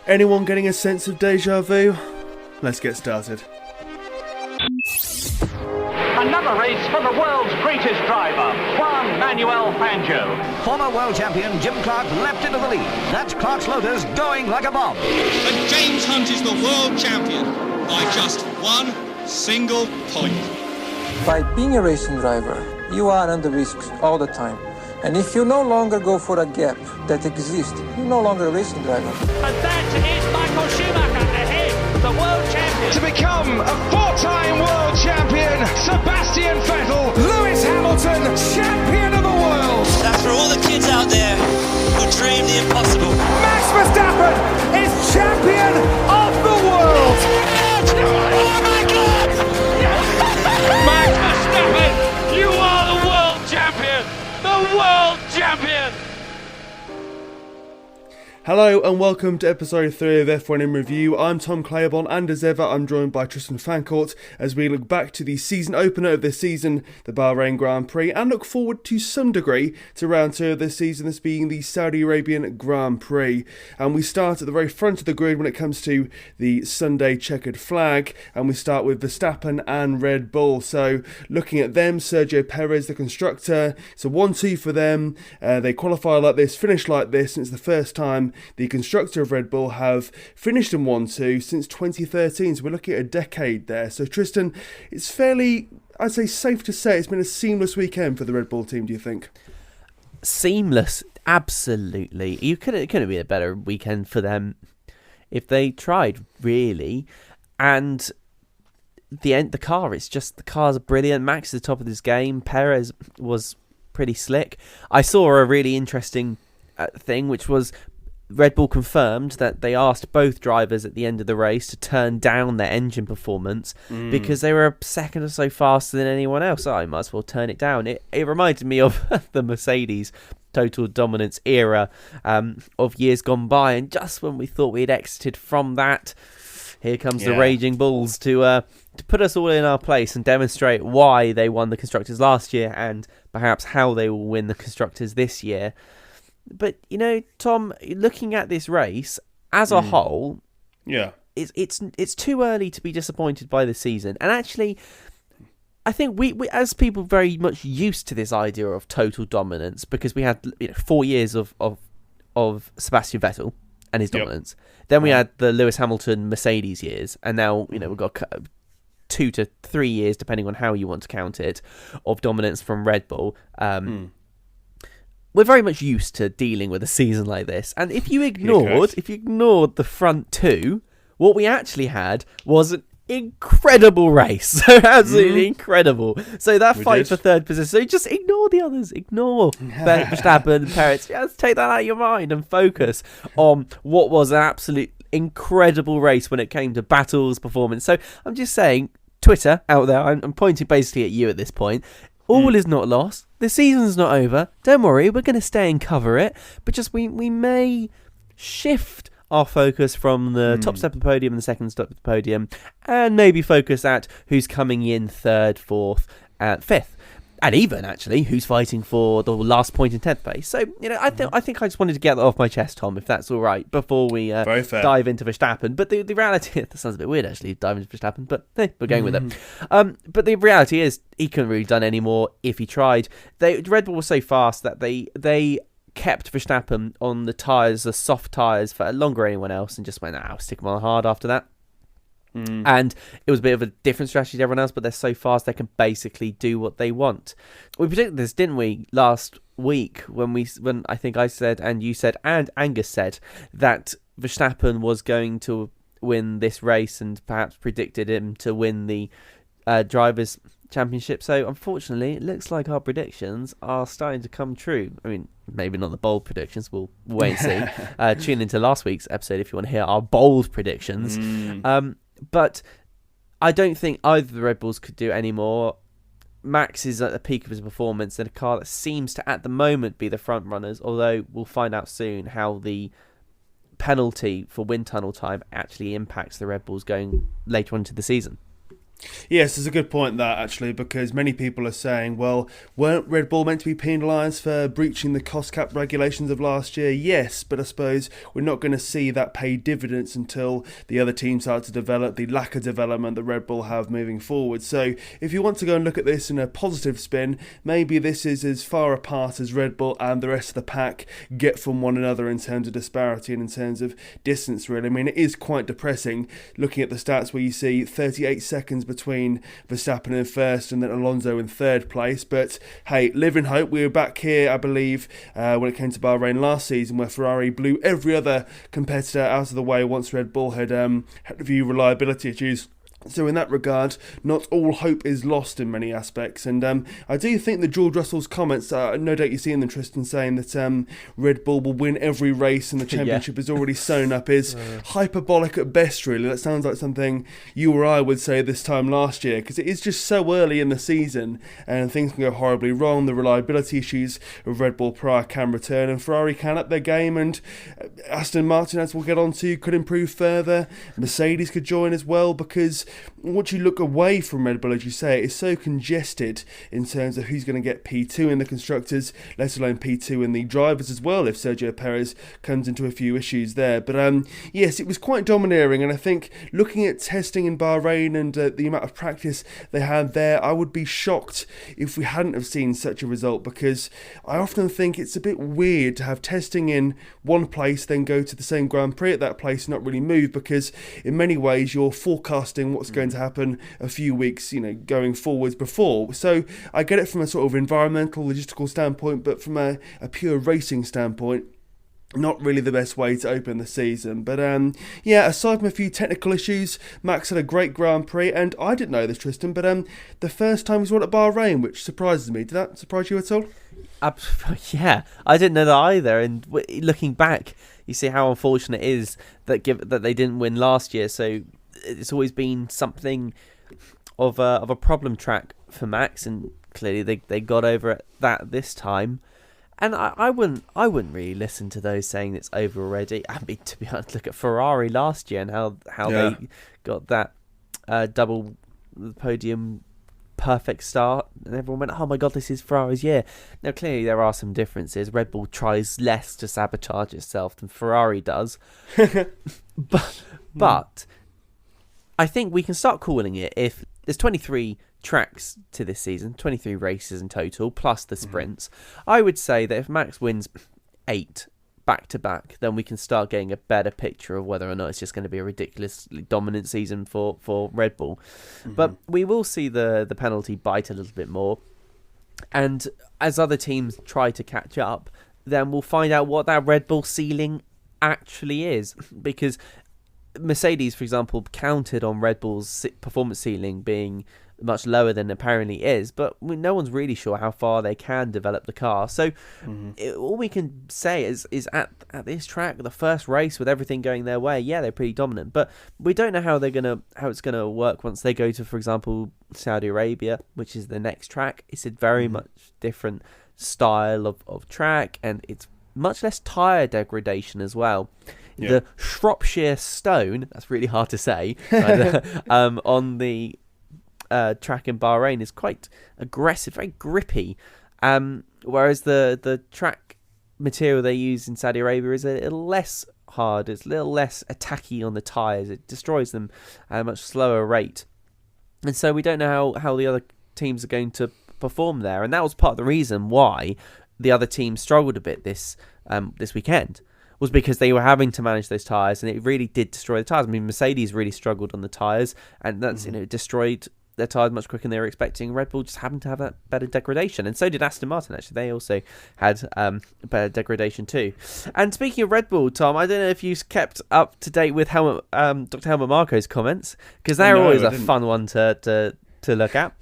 Anyone getting a sense of deja vu? Let's get started. Another race for the world's greatest driver, Juan Manuel Fangio. Former world champion Jim Clark leapt into the lead. That's Clark's Lotus going like a bomb. And James Hunt is the world champion by just one single point. By being a racing driver, you are under risk all the time. And if you no longer go for a gap that exists, you're no longer a racing driver. And that is Michael Schumacher ahead, the world champion. To become a four-time world champion, Sebastian Vettel, Lewis Hamilton, champion of the world. That's for all the kids out there who dream the impossible. Max Verstappen is champion of the world. Oh my God! Max Verstappen, you are the world champion! The world champion! Hello and welcome to episode 3 of F1 in Review. I'm Tom Clabon and as ever I'm joined by Tristan Fancourt as we look back to the season opener of this season, the Bahrain Grand Prix, and look forward to some degree to round 2 of this season, this being the Saudi Arabian Grand Prix. And we start at the very front of the grid when it comes to the Sunday checkered flag, and we start with Verstappen and Red Bull. So looking at them, Sergio Perez, the constructor, it's a 1-2 for them. They qualify like this, finish like this, and it's the first time the constructor of Red Bull have finished in 1-2 since 2013, so we're looking at a decade there. So Tristan, it's fairly, I'd say safe to say it's been a seamless weekend for the Red Bull team, do you think? Seamless, absolutely. You couldn't be a better weekend for them if they tried, really. And the cars are brilliant. Max is the top of this game. Perez was pretty slick. I saw a really interesting thing, which was Red Bull confirmed that they asked both drivers at the end of the race to turn down their engine performance because they were a second or so faster than anyone else. I might as well turn it down. It reminded me of the Mercedes total dominance era of years gone by, and just when we thought we had exited from that, here comes the Raging Bulls to put us all in our place and demonstrate why they won the Constructors last year and perhaps how they will win the Constructors this year. But, you know, Tom, looking at this race as a whole, it's too early to be disappointed by the season. And actually, I think we as people very much used to this idea of total dominance because we had 4 years of Sebastian Vettel and his dominance. Then we had the Lewis Hamilton Mercedes years, and now we've got 2 to 3 years, depending on how you want to count it, of dominance from Red Bull. We're very much used to dealing with a season like this. And if you ignored the front two, what we actually had was an incredible race. So absolutely incredible. So that fight for third position. So just ignore the others. Ignore Verstappen and Perez. Just take that out of your mind and focus on what was an absolute incredible race when it came to battles, performance. So I'm just saying, Twitter out there, I'm pointing basically at you at this point. All is not lost. The season's not over. Don't worry, we're going to stay and cover it. But just we may shift our focus from the top step of the podium and the second step of the podium, and maybe focus at who's coming in third, fourth, fifth, and even actually who's fighting for the last point in 10th place. So I think I just wanted to get that off my chest, Tom, if that's all right, before we dive into Verstappen. But the reality, that sounds a bit weird actually, dive into Verstappen, but we're going with it. But the reality is he couldn't really done any more if he tried. Red Bull was so fast that they kept Verstappen on the tyres, the soft tyres, for longer than anyone else, and just went, I'll stick him on hard after that. And it was a bit of a different strategy to everyone else, but they're so fast they can basically do what they want. We predicted this, didn't we, last week when I think I said and you said and Angus said that Verstappen was going to win this race and perhaps predicted him to win the Drivers' Championship. So unfortunately, it looks like our predictions are starting to come true. I mean, maybe not the bold predictions. We'll wait and see. Tune into last week's episode if you want to hear our bold predictions. But I don't think either of the Red Bulls could do any more. Max is at the peak of his performance in a car that seems to, at the moment, be the front runners, although we'll find out soon how the penalty for wind tunnel time actually impacts the Red Bulls going later on into the season. Yes, it's a good point that actually, because many people are saying, well, weren't Red Bull meant to be penalised for breaching the cost cap regulations of last year? Yes, but I suppose we're not going to see that pay dividends until the other teams start to develop the lack of development that Red Bull have moving forward. So if you want to go and look at this in a positive spin, maybe this is as far apart as Red Bull and the rest of the pack get from one another in terms of disparity and in terms of distance, really. I mean, it is quite depressing looking at the stats where you see 38 seconds between Verstappen in first and then Alonso in third place. But hey, live in hope. We were back here, I believe, when it came to Bahrain last season, where Ferrari blew every other competitor out of the way once Red Bull had had a few reliability issues. So in that regard, not all hope is lost in many aspects. And I do think that George Russell's comments, no doubt you've seen them, Tristan, saying that Red Bull will win every race and the championship is already sewn up, is hyperbolic at best, really. That sounds like something you or I would say this time last year, because it is just so early in the season and things can go horribly wrong. The reliability issues of Red Bull prior can return, and Ferrari can up their game, and Aston Martin, as we'll get on to, could improve further. Mercedes could join as well, because once you look away from Red Bull, as you say, it's so congested in terms of who's going to get P2 in the constructors, let alone P2 in the drivers as well, if Sergio Perez comes into a few issues there. But yes, it was quite domineering, and I think looking at testing in Bahrain and the amount of practice they had there, I would be shocked if we hadn't have seen such a result, because I often think it's a bit weird to have testing in one place, then go to the same Grand Prix at that place and not really move, because in many ways you're forecasting what's going to happen a few weeks, going forwards before. So I get it from a sort of environmental, logistical standpoint, but from a pure racing standpoint, not really the best way to open the season. But aside from a few technical issues, Max had a great Grand Prix, and I didn't know this, Tristan, but the first time he's won at Bahrain, which surprises me. Did that surprise you at all? Yeah, I didn't know that either. And looking back, you see how unfortunate it is that they didn't win last year. So it's always been something of a problem track for Max, and clearly they got over that this time. And I wouldn't really listen to those saying it's over already. I mean, to be honest, look at Ferrari last year and how they got that double podium perfect start, and everyone went, oh my god, this is Ferrari's year. Now clearly there are some differences. Red Bull tries less to sabotage itself than Ferrari does. but I think we can start calling it, if there's 23 tracks to this season, 23 races in total, plus the sprints. I would say that if Max wins 8 back-to-back, then we can start getting a better picture of whether or not it's just going to be a ridiculously dominant season for Red Bull. But we will see the penalty bite a little bit more. And as other teams try to catch up, then we'll find out what that Red Bull ceiling actually is. Because Mercedes, for example, counted on Red Bull's performance ceiling being much lower than apparently is, but no one's really sure how far they can develop the car. So all we can say is at this track, the first race, with everything going their way, yeah, they're pretty dominant, but we don't know how it's gonna work once they go to, for example, Saudi Arabia, which is the next track. It's a very much different style of track, and it's much less tyre degradation as well. Yeah. The Shropshire Stone, that's really hard to say, on the track in Bahrain is quite aggressive, very grippy, whereas the track material they use in Saudi Arabia is a little less hard, it's a little less attacky on the tyres, it destroys them at a much slower rate, and so we don't know how the other teams are going to perform there, and that was part of the reason why the other teams struggled a bit this weekend, was because they were having to manage those tyres, and it really did destroy the tyres. I mean, Mercedes really struggled on the tyres, and that's destroyed their tyres much quicker than they were expecting. Red Bull just happened to have that better degradation, and so did Aston Martin, actually. They also had better degradation too. And speaking of Red Bull, Tom, I don't know if you kept up to date with Dr. Helmut Marko's comments, because they're always a fun one to look at.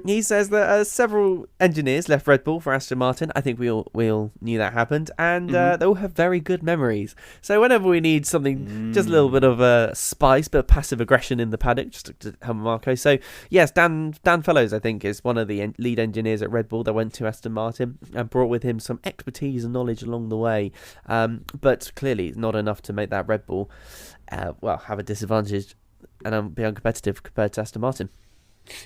He says that several engineers left Red Bull for Aston Martin. I think we all knew that happened, and they all have very good memories. So whenever we need something, just a little bit of spice, but passive aggression in the paddock, just to Helmut Marko. So yes, Dan Fellows, I think, is one of the lead engineers at Red Bull that went to Aston Martin and brought with him some expertise and knowledge along the way. But clearly not enough to make that Red Bull have a disadvantage be uncompetitive compared to Aston Martin.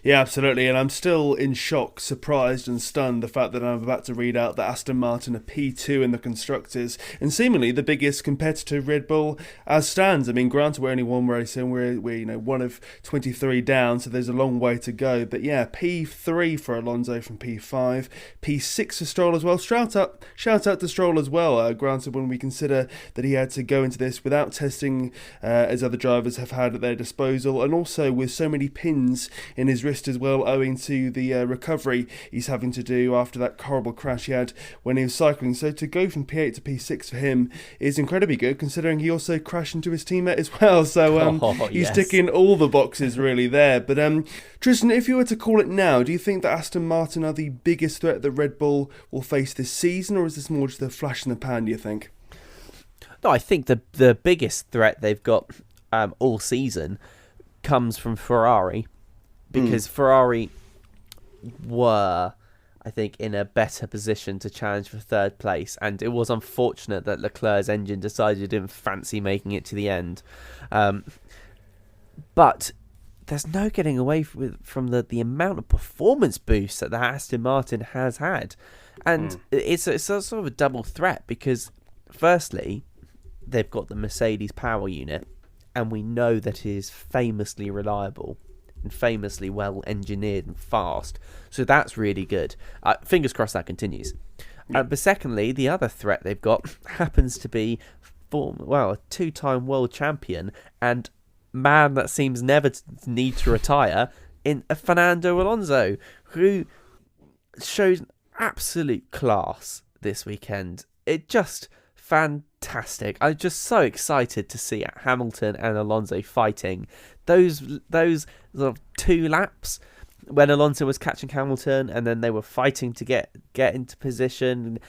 Yeah, absolutely, and I'm still in shock, surprised and stunned the fact that I'm about to read out that Aston Martin are P2 in the Constructors, and seemingly the biggest competitor Red Bull as stands. I mean, granted, we're only one race in, we're one of 23 down, so there's a long way to go, but yeah, P3 for Alonso from P5, P6 for Stroll as well. Shout out to Stroll as well, granted when we consider that he had to go into this without testing as other drivers have had at their disposal, and also with so many pins in his wrist as well, owing to the recovery he's having to do after that horrible crash he had when he was cycling. So to go from P8 to P6 for him is incredibly good, considering he also crashed into his teammate as well. So he's ticking all the boxes really there. But Tristan, if you were to call it now, do you think that Aston Martin are the biggest threat that Red Bull will face this season, or is this more just a flash in the pan, do you think? No, I think the biggest threat they've got all season comes from Ferrari. Because Ferrari were, I think, in a better position to challenge for third place. And it was unfortunate that Leclerc's engine decided it didn't fancy making it to the end. But there's no getting away from the amount of performance boosts that the Aston Martin has had. And it's a sort of a double threat because, firstly, they've got the Mercedes power unit. And we know that it is famously reliable and famously well engineered and fast, so that's really good. Fingers crossed that continues. But secondly, the other threat they've got happens to be a two-time world champion and man that seems never to need to retire in Fernando Alonso, who showed absolute class this weekend. It just fantastic. I'm just so excited to see Hamilton and Alonso fighting. Those sort of 2 laps when Alonso was catching Hamilton and then they were fighting to get into position.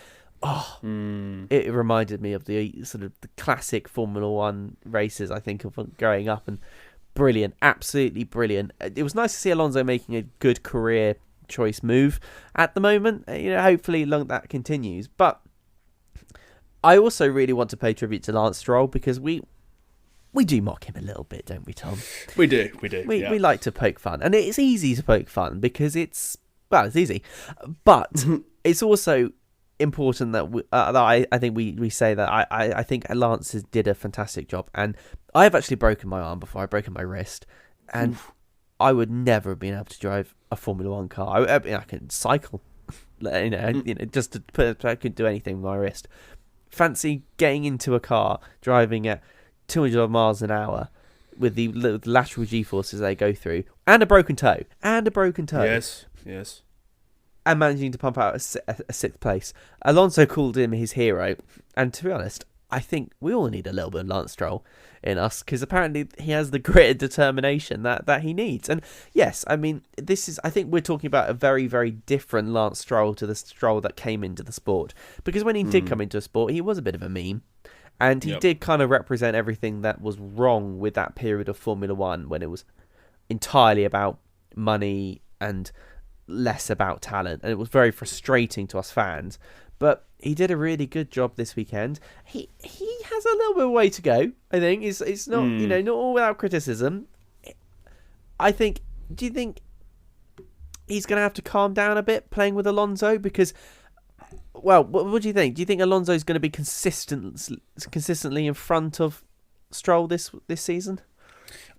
It reminded me of the sort of the classic Formula One races, I think, of growing up, and brilliant, absolutely brilliant. It was nice to see Alonso making a good career choice move at the moment. Hopefully that continues. But I also really want to pay tribute to Lance Stroll because we do mock him a little bit, don't we, Tom? We do. We like to poke fun. And it's easy to poke fun because it's easy. But it's also important that I think we say that I think Lance did a fantastic job. And I have actually broken my arm before. I've broken my wrist. And I would never have been able to drive a Formula One car. I can cycle, just to put, I could do anything with my wrist. Fancy getting into a car, driving at 200 miles an hour with the lateral G-forces they go through, and a broken toe. Yes. And managing to pump out a 6th place. Alonso called him his hero, and to be honest, I think we all need a little bit of Lance Stroll in us, because apparently he has the grit and determination that he needs. And yes, I mean, I think we're talking about a very, very different Lance Stroll to the Stroll that came into the sport. Because when he did come into a sport, he was a bit of a meme. And he did kind of represent everything that was wrong with that period of Formula One, when it was entirely about money and less about talent. And it was very frustrating to us fans. But he did a really good job this weekend. He has a little bit of way to go, I think. It's not, not all without criticism. Do you think he's going to have to calm down a bit playing with Alonso? Because, well, what do you think? Do you think Alonso's going to be consistently in front of Stroll this season?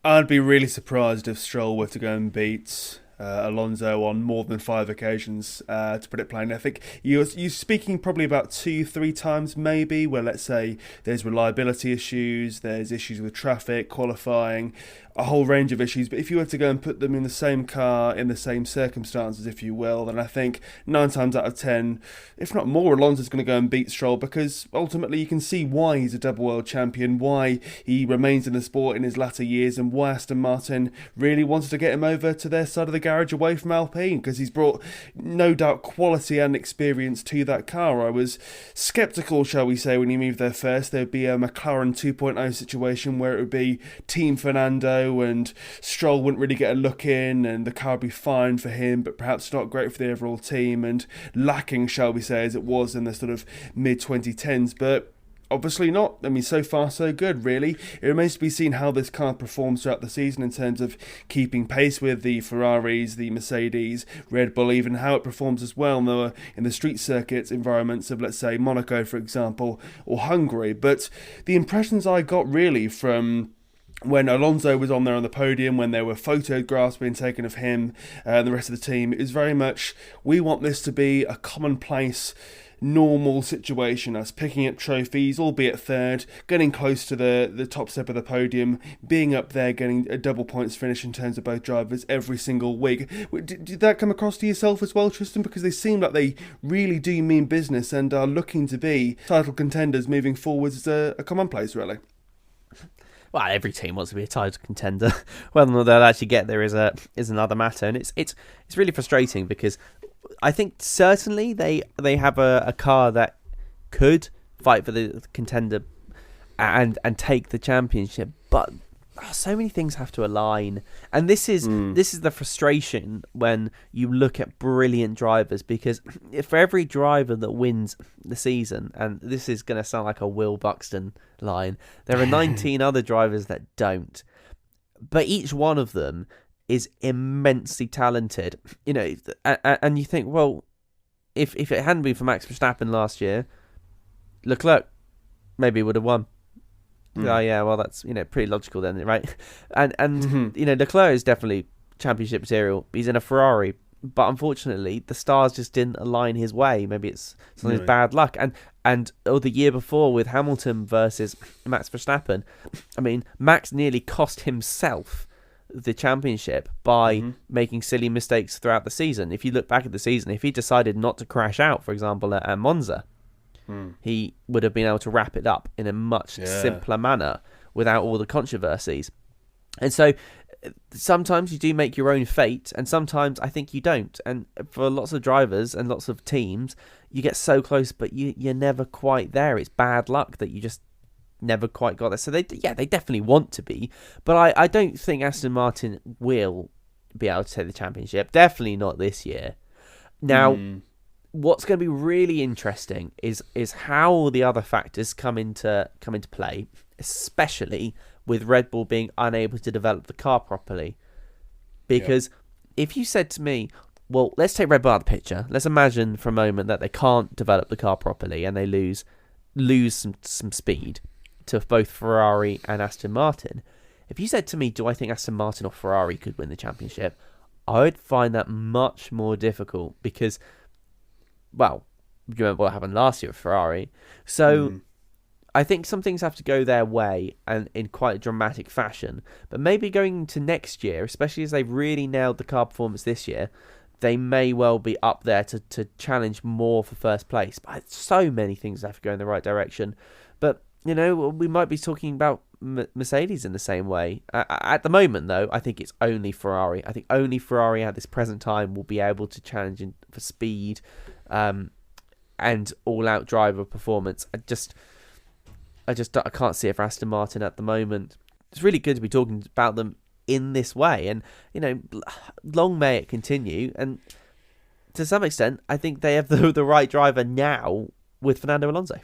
I'd be really surprised if Stroll were to go and beat Alonso on more than 5 occasions, to put it plainly. I think you're speaking probably about 2-3 times maybe, where let's say there's reliability issues, there's issues with traffic, qualifying, a whole range of issues. But if you were to go and put them in the same car, in the same circumstances, if you will, then I think 9 times out of 10, if not more, Alonso's going to go and beat Stroll, because ultimately you can see why he's a double world champion, why he remains in the sport in his latter years, and why Aston Martin really wanted to get him over to their side of the garage away from Alpine, because he's brought no doubt quality and experience to that car. I was sceptical, shall we say, when he moved there first. There would be a McLaren 2.0 situation where it would be Team Fernando and Stroll wouldn't really get a look in and the car would be fine for him, but perhaps not great for the overall team, and lacking, shall we say, as it was in the sort of mid-2010s. But Obviously not. I mean, so far so good, really. It remains to be seen how this car performs throughout the season in terms of keeping pace with the Ferraris, the Mercedes, Red Bull, even how it performs as well in the street circuit environments of, let's say, Monaco, for example, or Hungary. But the impressions I got really from when Alonso was on there on the podium, when there were photographs being taken of him and the rest of the team, it was very much, we want this to be a commonplace, normal situation, us picking up trophies, albeit third, getting close to the top step of the podium, being up there, getting a double points finish in terms of both drivers every single week. Did that come across to yourself as well, Tristan? Because they seem like they really do mean business and are looking to be title contenders moving forwards as a commonplace, really. Well, every team wants to be a title contender. Whether or not they'll actually get there is another matter, and it's really frustrating because I think certainly they have a car that could fight for the contender and take the championship, but so many things have to align, and this is the frustration when you look at brilliant drivers, because for every driver that wins the season, and this is going to sound like a Will Buxton line, there are 19 other drivers that don't, but each one of them is immensely talented, and you think, well, if it hadn't been for Max Verstappen last year, Leclerc maybe would have won. Oh yeah, well that's pretty logical then, right? And Leclerc is definitely championship material. He's in a Ferrari, but unfortunately the stars just didn't align his way. Maybe it's something bad luck. And the year before with Hamilton versus Max Verstappen, I mean Max nearly cost himself the championship by making silly mistakes throughout the season. If you look back at the season, if he decided not to crash out, for example, at Monza, he would have been able to wrap it up in a much simpler manner without all the controversies. And so sometimes you do make your own fate, and sometimes I think you don't. And for lots of drivers and lots of teams, you get so close, but you're never quite there. It's bad luck that you just never quite got there. So they definitely want to be, but I don't think Aston Martin will be able to take the championship. Definitely not this year. Now, what's going to be really interesting is how the other factors come into play, especially with Red Bull being unable to develop the car properly. Because if you said to me, well, let's take Red Bull out of the picture. Let's imagine for a moment that they can't develop the car properly and they lose some speed to both Ferrari and Aston Martin. If you said to me, do I think Aston Martin or Ferrari could win the championship, I would find that much more difficult because, well, you remember what happened last year with Ferrari. So I think some things have to go their way and in quite a dramatic fashion. But maybe going into next year, especially as they've really nailed the car performance this year, they may well be up there to challenge more for first place. But so many things have to go in the right direction. But, we might be talking about Mercedes in the same way. At the moment, though, I think it's only Ferrari. I think only Ferrari at this present time will be able to challenge for speed and all-out driver performance. I can't see it for Aston Martin at the moment. It's really good to be talking about them in this way, and long may it continue. And to some extent, I think they have the right driver now with Fernando Alonso.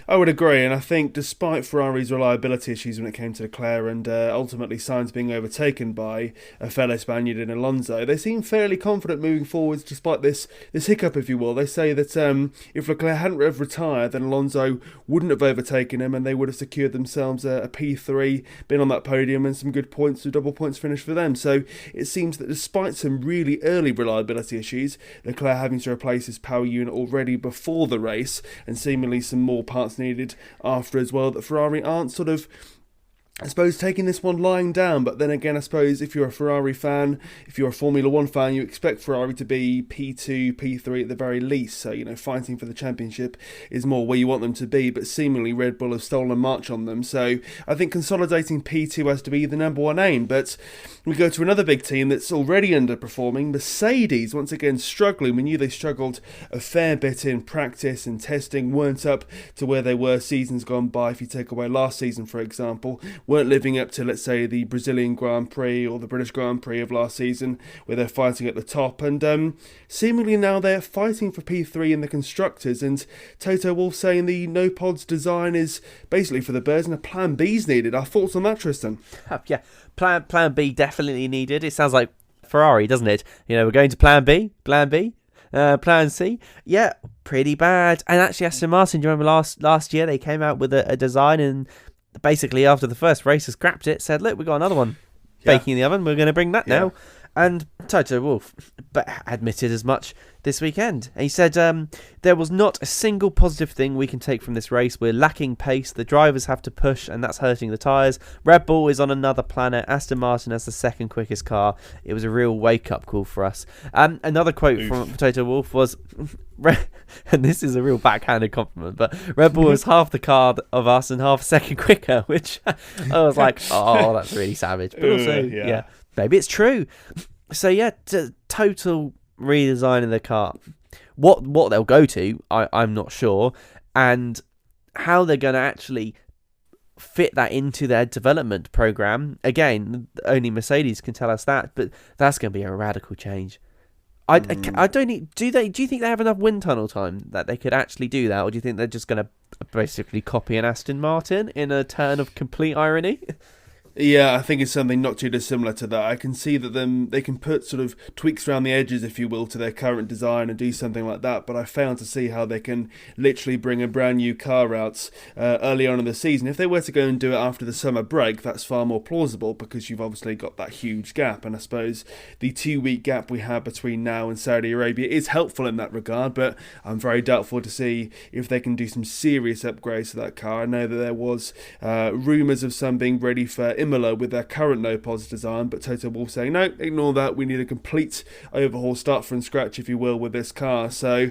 I would agree, and I think despite Ferrari's reliability issues when it came to Leclerc and ultimately Sainz being overtaken by a fellow Spaniard in Alonso, they seem fairly confident moving forwards despite this hiccup, if you will. They say that if Leclerc hadn't retired, then Alonso wouldn't have overtaken him and they would have secured themselves a P3, been on that podium and some good points, a double points finish for them. So it seems that despite some really early reliability issues, Leclerc having to replace his power unit already before the race and seemingly some more parts needed after as well, that Ferrari aren't sort of, I suppose, taking this one lying down. But then again, I suppose if you're a Ferrari fan, if you're a Formula 1 fan, you expect Ferrari to be P2, P3 at the very least. So, fighting for the championship is more where you want them to be. But seemingly Red Bull have stolen a march on them. So I think consolidating P2 has to be the number one aim. But we go to another big team that's already underperforming. Mercedes, once again, struggling. We knew they struggled a fair bit in practice and testing, weren't up to where they were seasons gone by. If you take away last season, for example, weren't living up to, let's say, the Brazilian Grand Prix or the British Grand Prix of last season, where they're fighting at the top. And seemingly now they're fighting for P3 in the Constructors. And Toto Wolff saying the no pods design is basically for the birds and a plan B's needed. Our thoughts on that, Tristan? Yeah, plan B definitely needed. It sounds like Ferrari, doesn't it? We're going to plan B, plan C. Yeah, pretty bad. And actually, Aston Martin, do you remember last year they came out with a design, and basically after the first race, scrapped it, said, look, we've got another one baking in the oven, we're going to bring that now. And Toto Wolff admitted as much this weekend. He said, there was not a single positive thing we can take from this race. We're lacking pace. The drivers have to push, and that's hurting the tyres. Red Bull is on another planet. Aston Martin has the second quickest car. It was a real wake-up call for us. Another quote from Toto Wolff was, and this is a real backhanded compliment, but Red Bull was half the car of us and half a second quicker, which I was like, oh, that's really savage. But also, yeah. Maybe it's true. So yeah, total redesign of the car. What they'll go to, I'm not sure, and how they're going to actually fit that into their development program. Again, only Mercedes can tell us that, but that's going to be a radical change. I don't need. Do you think they have enough wind tunnel time that they could actually do that, or do you think they're just going to basically copy an Aston Martin in a turn of complete irony? Yeah, I think it's something not too dissimilar to that. I can see that they can put sort of tweaks around the edges, if you will, to their current design and do something like that, but I fail to see how they can literally bring a brand new car out early on in the season. If they were to go and do it after the summer break, that's far more plausible, because you've obviously got that huge gap, and I suppose the 2-week gap we have between now and Saudi Arabia is helpful in that regard, but I'm very doubtful to see if they can do some serious upgrades to that car. I know that there was rumours of some being ready for Imola with their current no-pods design, but Toto Wolff saying, no, ignore that, we need a complete overhaul, start from scratch, if you will, with this car. So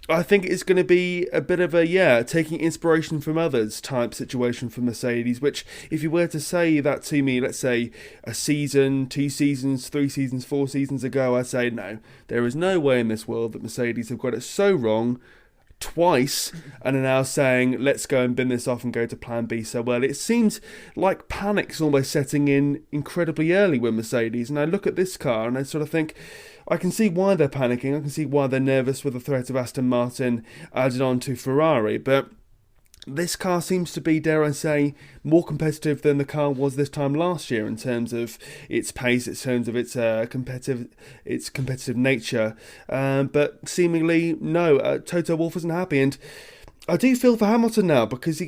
I think it's going to be a bit of a, taking inspiration from others type situation for Mercedes, which, if you were to say that to me, let's say a season, 2 seasons, 3 seasons, 4 seasons ago, I'd say, no, there is no way in this world that Mercedes have got it so wrong twice and are now saying, let's go and bin this off and go to plan B so well. It seems like panic's almost setting in incredibly early with Mercedes, and I look at this car and I sort of think, I can see why they're panicking, I can see why they're nervous with the threat of Aston Martin added on to Ferrari, but this car seems to be, dare I say, more competitive than the car was this time last year in terms of its pace, in terms of its competitive nature. But seemingly, no, Toto Wolff isn't happy. And I do feel for Hamilton now, because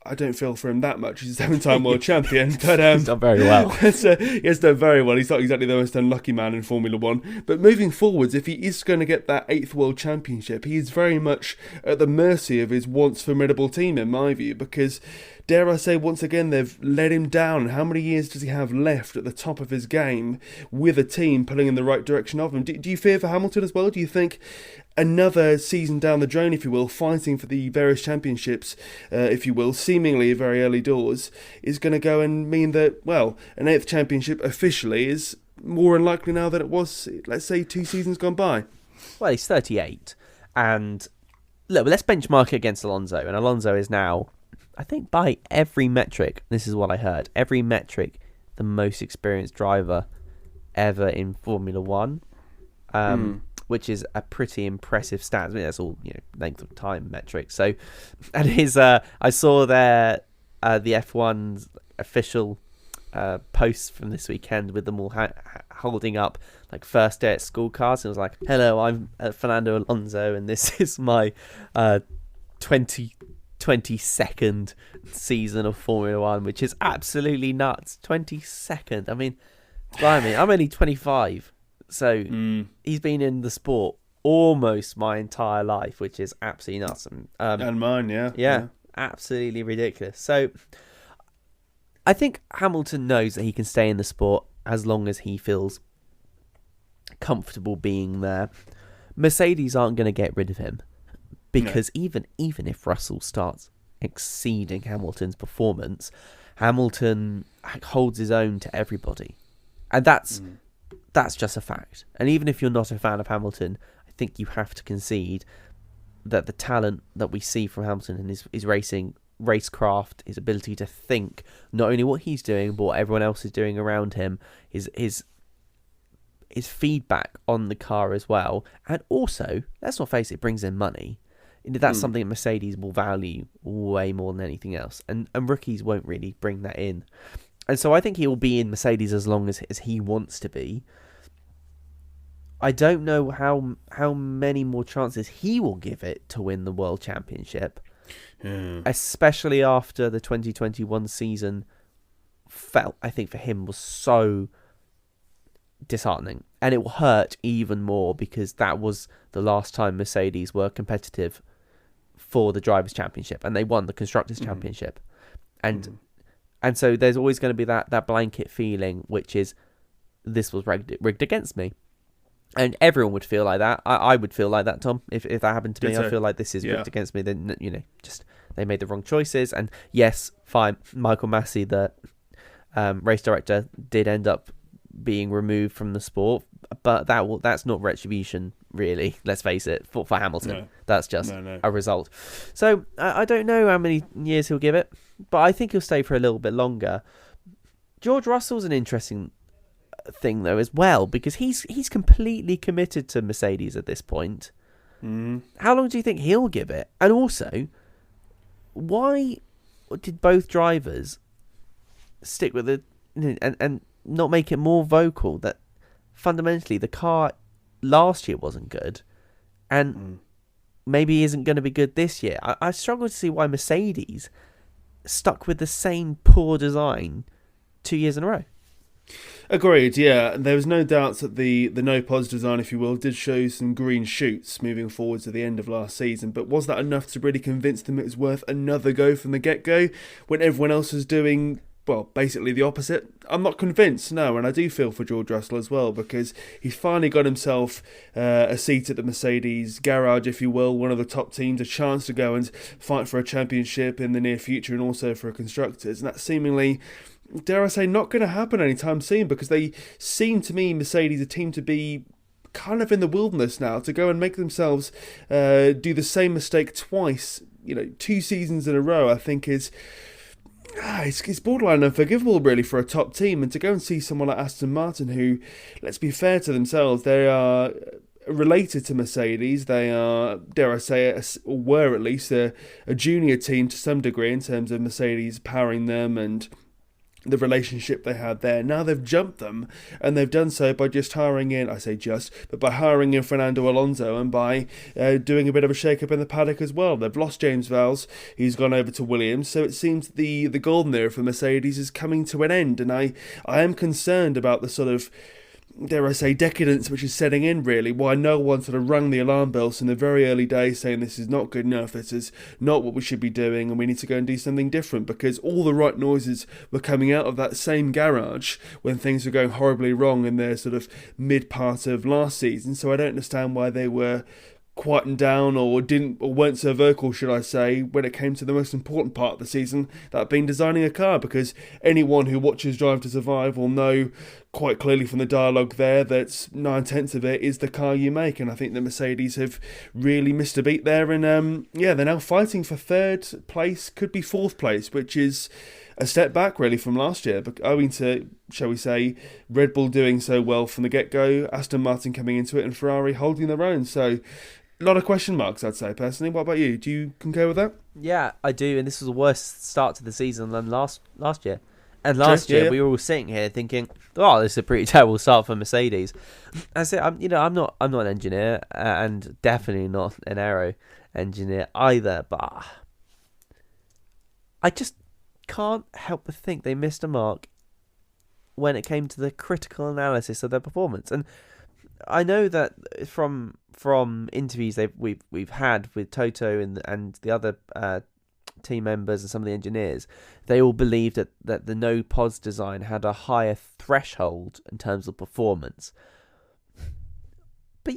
I don't feel for him that much. He's a 7-time world champion, but he's done very well. He has done very well. He's not exactly the most unlucky man in Formula 1. But moving forwards, if he is going to get that 8th world championship, he is very much at the mercy of his once formidable team, in my view, because, dare I say, once again, they've let him down. How many years does he have left at the top of his game with a team pulling in the right direction of him? Do you fear for Hamilton as well? Do you think another season down the drain, if you will, fighting for the various championships, if you will, seemingly very early doors, is going to go and mean that, well, an 8th championship officially is more unlikely now than it was, let's say, 2 seasons gone by? Well, he's 38, and look, let's benchmark it against Alonso, and Alonso is now, I think by every metric, this is what I heard, every metric, the most experienced driver ever in Formula 1. Which is a pretty impressive stat. I mean, that's all, length of time metrics. So, and I saw the F1's official posts from this weekend with them all holding up like first day at school cards. And it was like, hello, I'm Fernando Alonso, and this is my 22nd season of Formula 1, which is absolutely nuts. 22nd. I mean, blimey, I'm only 25. So he's been in the sport almost my entire life, which is absolutely nuts. And mine, yeah. Yeah, absolutely ridiculous. So I think Hamilton knows that he can stay in the sport as long as he feels comfortable being there. Mercedes aren't going to get rid of him, because even if Russell starts exceeding Hamilton's performance, Hamilton holds his own to everybody. And that's just a fact. And even if you're not a fan of Hamilton, I think you have to concede that the talent that we see from Hamilton in his racing racecraft, his ability to think not only what he's doing but what everyone else is doing around him, his feedback on the car as well. And also, let's not face it, brings in money. That's something that Mercedes will value way more than anything else, and rookies won't really bring that in. And so I think he will be in Mercedes as long as he wants to be. I don't know how many more chances he will give it to win the World Championship, especially after the 2021 season felt, I think, for him was so disheartening. And it will hurt even more because that was the last time Mercedes were competitive for the Drivers' Championship, and they won the Constructors' Championship. And so there's always going to be that blanket feeling, which is, this was rigged against me. And everyone would feel like that. I would feel like that, Tom. If that happened to me, I feel like this is rigged against me. Then, just they made the wrong choices. And yes, fine, Michael Massey, the race director, did end up being removed from the sport, but that's not retribution, really. Let's face it, for Hamilton. No. That's just a result. So I don't know how many years he'll give it, but I think he'll stay for a little bit longer. George Russell's an interesting thing though as well, because he's completely committed to Mercedes at this point. How long do you think he'll give it? And also, why did both drivers stick with it and not make it more vocal that fundamentally the car last year wasn't good and maybe isn't going to be good this year? I struggle to see why Mercedes stuck with the same poor design 2 years in a row. Agreed, yeah. There was no doubt that the no-pods design, if you will, did show some green shoots moving forward to the end of last season, but was that enough to really convince them it was worth another go from the get-go when everyone else was doing, well, basically the opposite? I'm not convinced, no, and I do feel for George Russell as well, because he's finally got himself a seat at the Mercedes garage, if you will, one of the top teams, a chance to go and fight for a championship in the near future and also for a Constructors, and that's seemingly, dare I say, not going to happen anytime soon, because they seem to me, Mercedes, a team to be kind of in the wilderness now, to go and make themselves do the same mistake twice, 2 seasons in a row, I think is... It's borderline unforgivable, really, for a top team. And to go and see someone like Aston Martin, who, let's be fair to themselves, they are related to Mercedes. They are, dare I say, were at least a junior team to some degree in terms of Mercedes powering them and the relationship they had there. Now they've jumped them, and they've done so by just hiring in, I say just, but by hiring in Fernando Alonso and by doing a bit of a shake-up in the paddock as well. They've lost James Vowles, he's gone over to Williams, so it seems the golden era for Mercedes is coming to an end, and I am concerned about the sort of, dare I say, decadence which is setting in, really. Why no one sort of rung the alarm bells in the very early days saying this is not good enough, this is not what we should be doing, and we need to go and do something different, because all the right noises were coming out of that same garage when things were going horribly wrong in their sort of mid part of last season. So I don't understand why they were quietened down or weren't so vocal, should I say, when it came to the most important part of the season, that being designing a car, because anyone who watches Drive to Survive will know quite clearly from the dialogue there that 9/10 of it is the car you make, and I think the Mercedes have really missed a beat there, and they're now fighting for 3rd place, could be 4th place, which is a step back really from last year, but owing to, shall we say, Red Bull doing so well from the get-go, Aston Martin coming into it, and Ferrari holding their own. So a lot of question marks, I'd say, personally. What about you? Do you concur with that? Yeah, I do, and this was a worse start to the season than last year. And last year, we were all sitting here thinking, "Oh, this is a pretty terrible start for Mercedes." I said, I'm not an engineer, and definitely not an aero engineer either. But I just can't help but think they missed a mark when it came to the critical analysis of their performance. And I know that from interviews we've had with Toto and the other team members and some of the engineers, they all believed that the no pods design had a higher threshold in terms of performance. But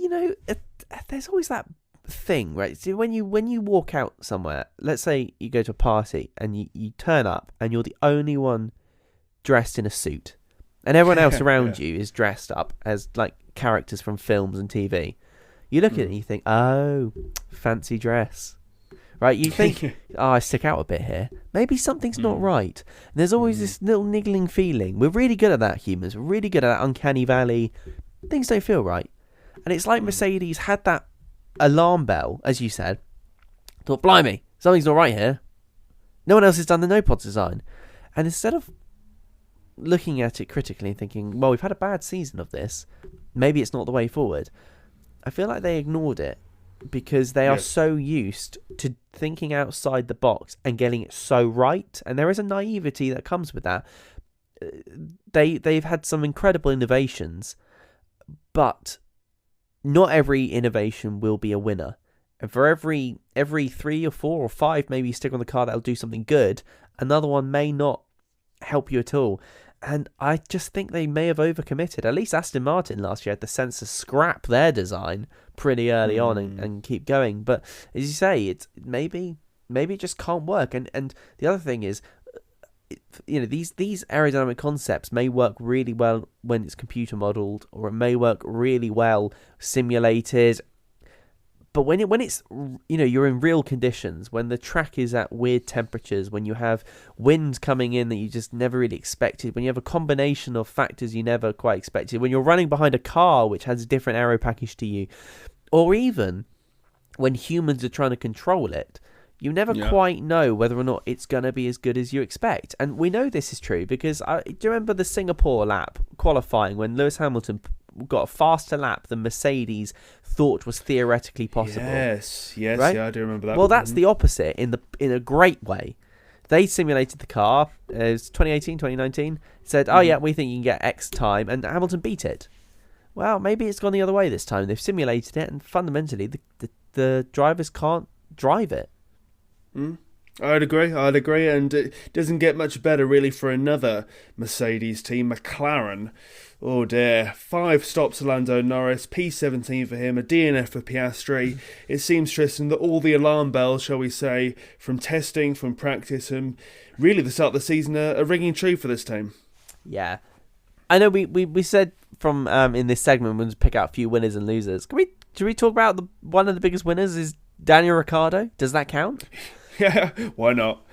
there's always that thing, right? So when you walk out somewhere, let's say you go to a party and you turn up and you're the only one dressed in a suit, and everyone else around you is dressed up as like characters from films and TV. You look at it and you think, oh, fancy dress. right? You think, I stick out a bit here. Maybe something's not right. And there's always this little niggling feeling. We're really good at that, humans. We're really good at that uncanny valley. Things don't feel right. And it's like Mercedes had that alarm bell, as you said. Thought, blimey, something's not right here. No one else has done the no-pod design. And instead of looking at it critically and thinking, well, we've had a bad season of this, maybe it's not the way forward, I feel like they ignored it because they are so used to thinking outside the box and getting it so right. And there is a naivety that comes with that. They've had some incredible innovations, but not every innovation will be a winner. And for every 3 or 4 or 5 maybe you stick on the car that'll do something good, another one may not help you at all. And I just think they may have overcommitted. At least Aston Martin last year had the sense to scrap their design pretty early on and keep going. But as you say, it's maybe it just can't work. And the other thing is, these aerodynamic concepts may work really well when it's computer modeled, or it may work really well simulated. But when it's you're in real conditions, when the track is at weird temperatures, when you have winds coming in that you just never really expected, when you have a combination of factors you never quite expected, when you're running behind a car which has a different aero package to you, or even when humans are trying to control it, you never quite know whether or not it's going to be as good as you expect. And we know this is true because do you remember the Singapore lap qualifying when Lewis Hamilton got a faster lap than Mercedes thought was theoretically possible? Yes, right? Yeah, I do remember that. Well, that's the opposite in a great way. They simulated the car. It was 2018, 2019. Said, oh yeah, we think you can get X time, and Hamilton beat it. Well, maybe it's gone the other way this time. They've simulated it, and fundamentally, the drivers can't drive it. I'd agree, and it doesn't get much better really for another Mercedes team, McLaren. Oh dear, 5 stops to Lando Norris, P17 for him, a DNF for Piastri. It seems, Tristan, that all the alarm bells, shall we say, from testing, from practice, and really the start of the season are ringing true for this team. Yeah. I know we said from in this segment we're going to pick out a few winners and losers. Should we talk about one of the biggest winners is Daniel Ricciardo? Does that count? Yeah, why not?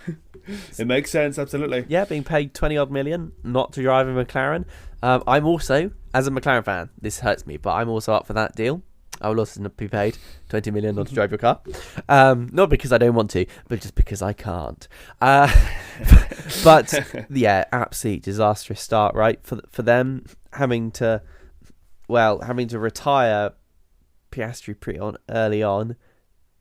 It makes sense, absolutely. Yeah, being paid 20-odd million not to drive a McLaren. I'm also, as a McLaren fan, this hurts me, but I'm also up for that deal. I will also be paid 20 million not to drive your car. Not because I don't want to, but just because I can't. But yeah, absolute disastrous start, right? For them having to retire Piastri pretty early on,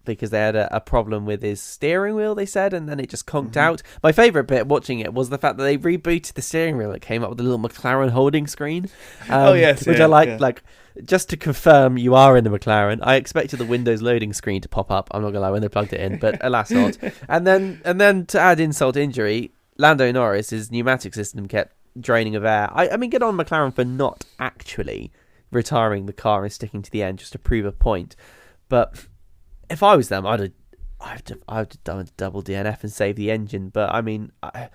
because they had a problem with his steering wheel, they said, and then it just conked out. My favourite bit watching it was the fact that they rebooted the steering wheel. It came up with a little McLaren holding screen. Which I like. Yeah. Like, just to confirm you are in a McLaren, I expected the Windows loading screen to pop up, I'm not going to lie, when they plugged it in, but alas not. And then to add insult to injury, Lando Norris, his pneumatic system kept draining of air. I mean, good on McLaren for not actually retiring the car and sticking to the end just to prove a point. But if I was them, I'd have done a double DNF and saved the engine. But I mean, I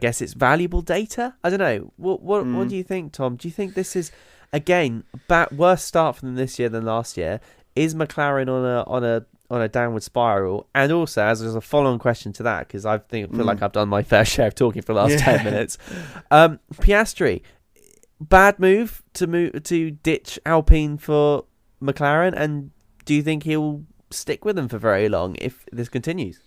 guess it's valuable data. I don't know. What do you think, Tom? Do you think this is, again, worse start for them this year than last year? Is McLaren on a downward spiral? And also, as there's a follow-on question to that, because I feel like I've done my fair share of talking for the last 10 minutes. Piastri, bad move to ditch Alpine for McLaren, and do you think he'll stick with them for very long if this continues?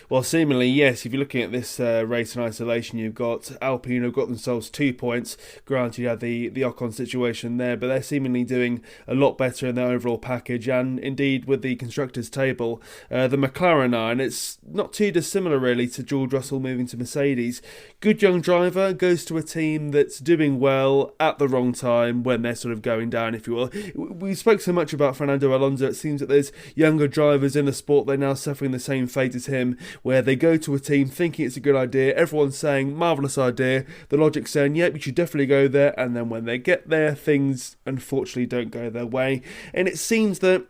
Well, seemingly, yes. If you're looking at this race in isolation, you've got Alpine who've got themselves 2 points. Granted, you had the Ocon situation there, but they're seemingly doing a lot better in their overall package. And indeed, with the constructors' table, the McLaren are, and it's not too dissimilar really to George Russell moving to Mercedes. Good young driver, goes to a team that's doing well at the wrong time when they're sort of going down, if you will. We spoke so much about Fernando Alonso. It seems that there's younger drivers in the sport. They're now suffering the same fate as him, where they go to a team thinking it's a good idea, everyone's saying marvellous idea, the logic's saying yep, you should definitely go there, and then when they get there, things unfortunately don't go their way. And it seems that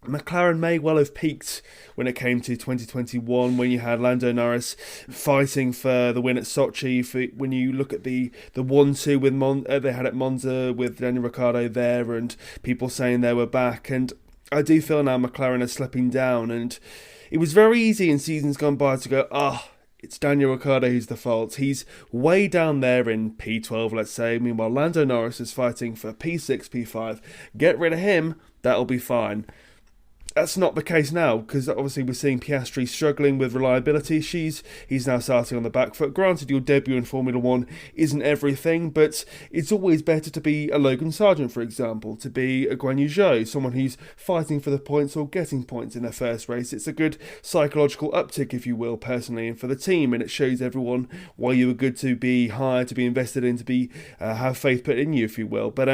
McLaren may well have peaked when it came to 2021, when you had Lando Norris fighting for the win at Sochi. When you look at the 1-2 with they had at Monza with Daniel Ricciardo there, and people saying they were back. And I do feel now McLaren are slipping down, and it was very easy in seasons gone by to go, it's Daniel Ricciardo who's the fault. He's way down there in P12, let's say. Meanwhile, Lando Norris is fighting for P6, P5. Get rid of him, that'll be fine. That's not the case now, because obviously we're seeing Piastri struggling with reliability issues. He's now starting on the back foot. Granted, your debut in Formula 1 isn't everything, but it's always better to be a Logan Sargent, for example, to be a Guan Yu Zhou, someone who's fighting for the points or getting points in their first race. It's a good psychological uptick, if you will, personally, and for the team, and it shows everyone why you were good to be hired, to be invested in, to be have faith put in you, if you will. But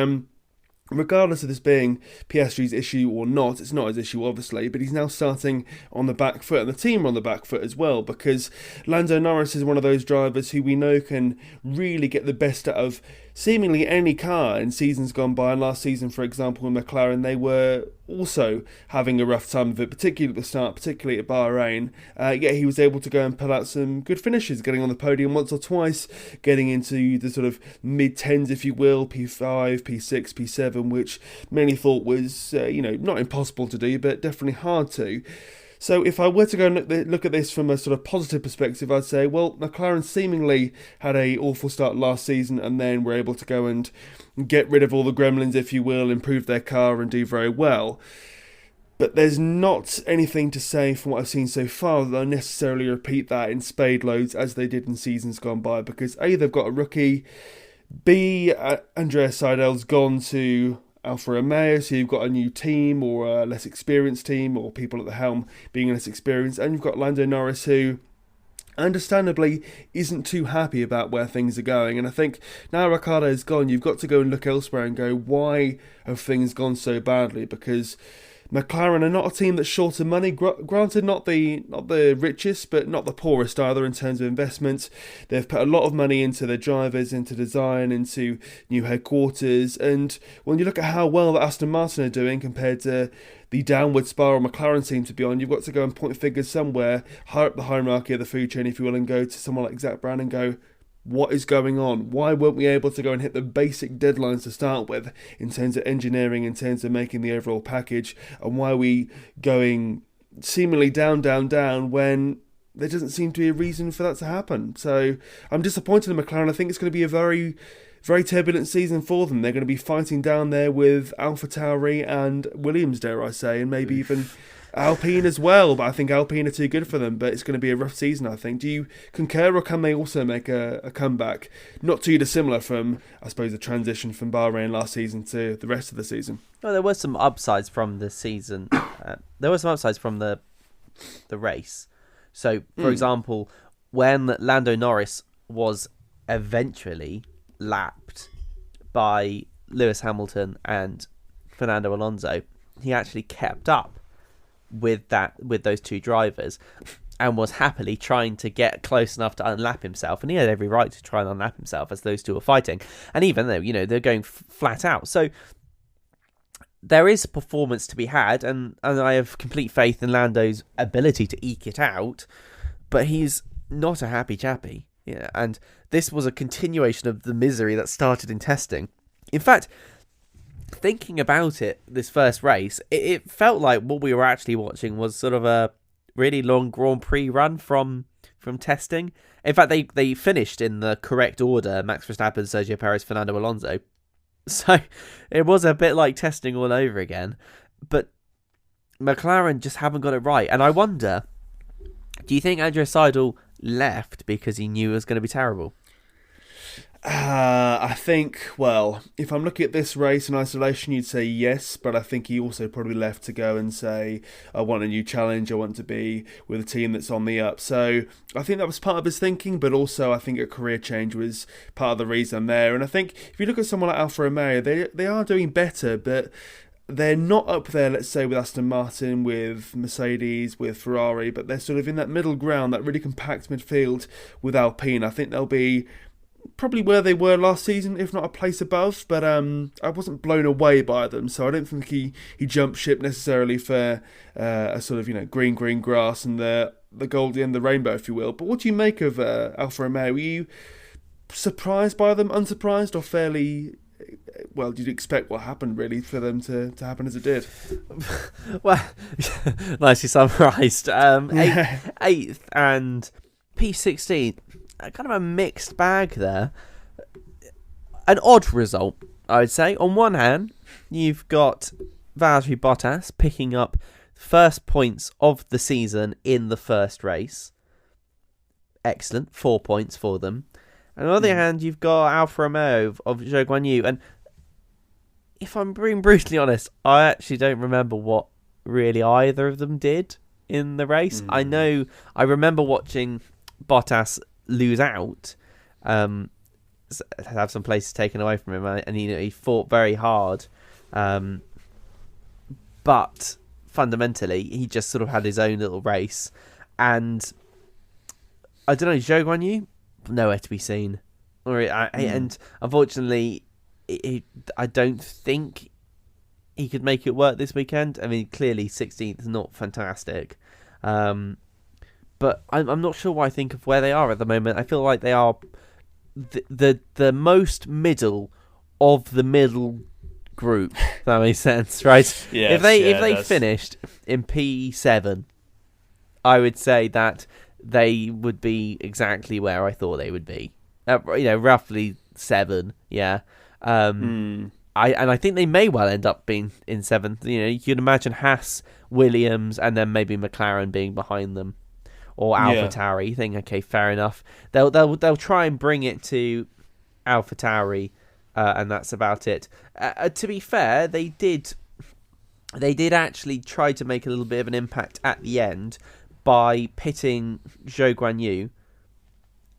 regardless of this being Piastri's issue or not, it's not his issue obviously, but he's now starting on the back foot, and the team are on the back foot as well, because Lando Norris is one of those drivers who we know can really get the best out of seemingly any car in seasons gone by. And last season, for example, in McLaren, they were also having a rough time of it, particularly at the start, particularly at Bahrain. Yet he was able to go and pull out some good finishes, getting on the podium once or twice, getting into the sort of mid-10s, if you will, P5, P6, P7, which many thought was, not impossible to do, but definitely hard to. So if I were to go and look at this from a sort of positive perspective, I'd say, well, McLaren seemingly had a awful start last season, and then were able to go and get rid of all the gremlins, if you will, improve their car and do very well. But there's not anything to say from what I've seen so far that they'll necessarily repeat that in spade loads as they did in seasons gone by, because A, they've got a rookie, B, Andreas Seidel's gone to Alfa Romeo, so you've got a new team or a less experienced team, or people at the helm being less experienced, and you've got Lando Norris, who understandably isn't too happy about where things are going. And I think now Ricciardo's gone, you've got to go and look elsewhere and go, why have things gone so badly? Because McLaren are not a team that's short of money. Granted, not the richest, but not the poorest either in terms of investment. They've put a lot of money into their drivers, into design, into new headquarters. And when you look at how well that Aston Martin are doing compared to the downward spiral McLaren seem to be on, you've got to go and point figures somewhere, higher up the hierarchy of the food chain, if you will, and go to someone like Zach Brown and go, what is going on? Why weren't we able to go and hit the basic deadlines to start with in terms of engineering, in terms of making the overall package? And why are we going seemingly down when there doesn't seem to be a reason for that to happen? So I'm disappointed in McLaren. I think it's going to be a very, very turbulent season for them. They're going to be fighting down there with AlphaTauri and Williams, dare I say, and maybe even Alpine as well, but I think Alpine are too good for them. But it's going to be a rough season, I think. Do you concur, or can they also make a comeback? Not too dissimilar from, I suppose, the transition from Bahrain last season to the rest of the season. Well, there were some upsides from the season. There were some upsides from the race. So, for example, when Lando Norris was eventually lapped by Lewis Hamilton and Fernando Alonso, he actually kept up with those two drivers and was happily trying to get close enough to unlap himself, and he had every right to try and unlap himself as those two were fighting, and even though they're going flat out. So there is performance to be had, and I have complete faith in Lando's ability to eke it out, but he's not a happy chappy. And this was a continuation of the misery that started in testing. In fact, thinking about it, this first race, it felt like what we were actually watching was sort of a really long Grand Prix run from testing. In fact, they finished in the correct order: Max Verstappen, Sergio Perez, Fernando Alonso. So it was a bit like testing all over again. But McLaren just haven't got it right. And I wonder, do you think Andreas Seidel left because he knew it was going to be terrible? I think, well, if I'm looking at this race in isolation, you'd say yes, but I think he also probably left to go and say, I want a new challenge, I want to be with a team that's on the up. So I think that was part of his thinking, but also I think a career change was part of the reason there. And I think if you look at someone like Alfa Romeo, they are doing better, but they're not up there, let's say, with Aston Martin, with Mercedes, with Ferrari, but they're sort of in that middle ground, that really compact midfield with Alpine. I think they'll be probably where they were last season, if not a place above, but I wasn't blown away by them, so I don't think he jumped ship necessarily for a sort of green grass and the gold and the rainbow, if you will. But what do you make of Alfa Romeo? Were you surprised by them, unsurprised, or fairly well, you'd expect what happened really for them to happen as it did. Well, nicely summarised. Eighth and P16, kind of a mixed bag there. An odd result, I would say. On one hand, you've got Valtteri Bottas picking up first points of the season in the first race. Excellent, 4 points for them. On the other hand, you've got Alfa Romeo of Zhou Guanyu, and if I'm being brutally honest, I actually don't remember what really either of them did in the race. I remember watching Bottas lose out, have some places taken away from him, and he fought very hard, but fundamentally he just sort of had his own little race, and I don't know, Zhou Guanyu, nowhere to be seen. And unfortunately, I don't think he could make it work this weekend. I mean, clearly 16th is not fantastic. But I'm not sure what I think of where they are at the moment. I feel like they are the most middle of the middle group, if that makes sense, right? Yes, if they finished in P7, I would say that they would be exactly where I thought they would be. Roughly 7, yeah. I think they may well end up being in 7th. You could imagine Haas, Williams, and then maybe McLaren being behind them, or AlphaTauri. You think, okay, fair enough. They'll try and bring it to AlphaTauri, and that's about it. To be fair, they did actually try to make a little bit of an impact at the end by pitting Zhou Guanyu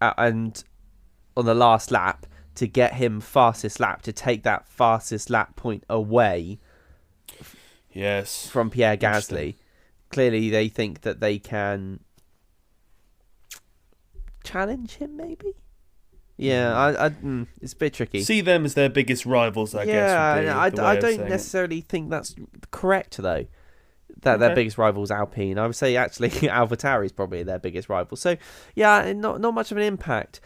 and on the last lap to get him fastest lap, to take that fastest lap point away from Pierre Gasly. Clearly they think that they can challenge him, maybe? Yeah, it's a bit tricky. See them as their biggest rivals, I guess. Yeah, I don't necessarily think that's correct, though. That their biggest rival is Alpine. I would say actually AlphaTauri is probably their biggest rival. So yeah, not much of an impact,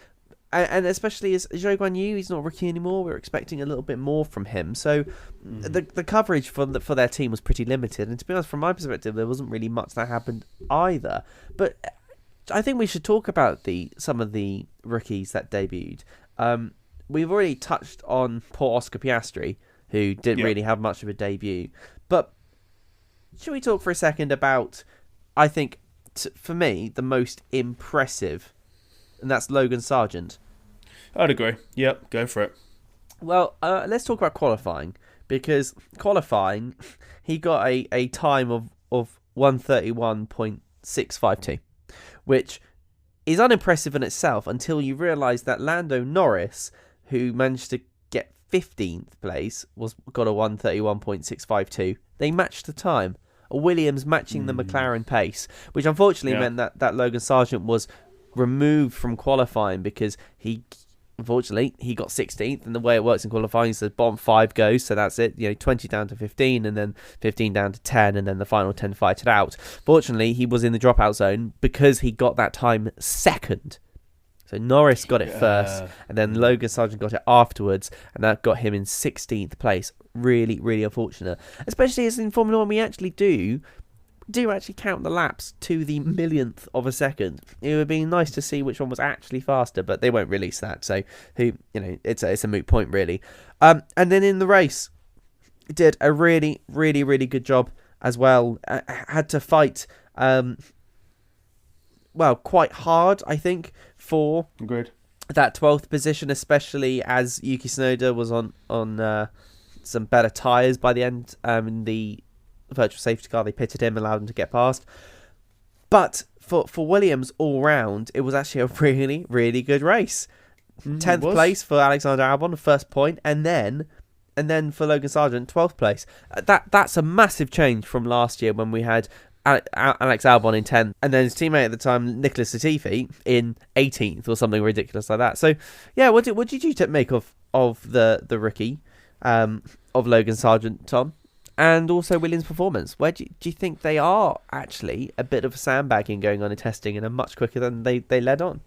and especially as Zhou Guanyu, he's not rookie anymore. We're expecting a little bit more from him. So the coverage for their team was pretty limited. And to be honest, from my perspective, there wasn't really much that happened either. But I think we should talk about some of the rookies that debuted. We've already touched on poor Oscar Piastri, who didn't really have much of a debut, but should we talk for a second about, I think, for me, the most impressive, and that's Logan Sargent. I'd agree. Yep, go for it. Well, let's talk about qualifying, because qualifying, he got a time of 1:31.652, which is unimpressive in itself until you realise that Lando Norris, who managed to get 15th place, got a 1:31.652. They matched the time. Williams matching the McLaren pace, which unfortunately meant that Logan Sargent was removed from qualifying because he got 16th, and the way it works in qualifying is the bottom 5 goes, so that's it, 20 down to 15, and then 15 down to 10, and then the final 10 fight it out. Fortunately, he was in the dropout zone because he got that time second. So Norris got it first, and then Logan Sargent got it afterwards, and that got him in 16th place. Really, really unfortunate. Especially as in Formula 1 we actually do actually count the laps to the millionth of a second. It would be nice to see which one was actually faster, but they won't release that, so it's a moot point really. And then in the race, did a really, really, really good job as well. Had to fight quite hard, I think, for that 12th position, especially as Yuki Tsunoda was on some better tyres by the end. In the virtual safety car, they pitted him, allowed him to get past. But for Williams all round, it was actually a really, really good race. 10th place for Alexander Albon, first point, and then for Logan Sargent, 12th place. That's a massive change from last year when we had Alex Albon in 10th, and then his teammate at the time, Nicholas Latifi, in 18th or something ridiculous like that. So, yeah, what did you make of the rookie of Logan Sargent, Tom? And also Williams' performance. Where do you think they are actually a bit of a sandbagging going on in testing and are much quicker than they led on?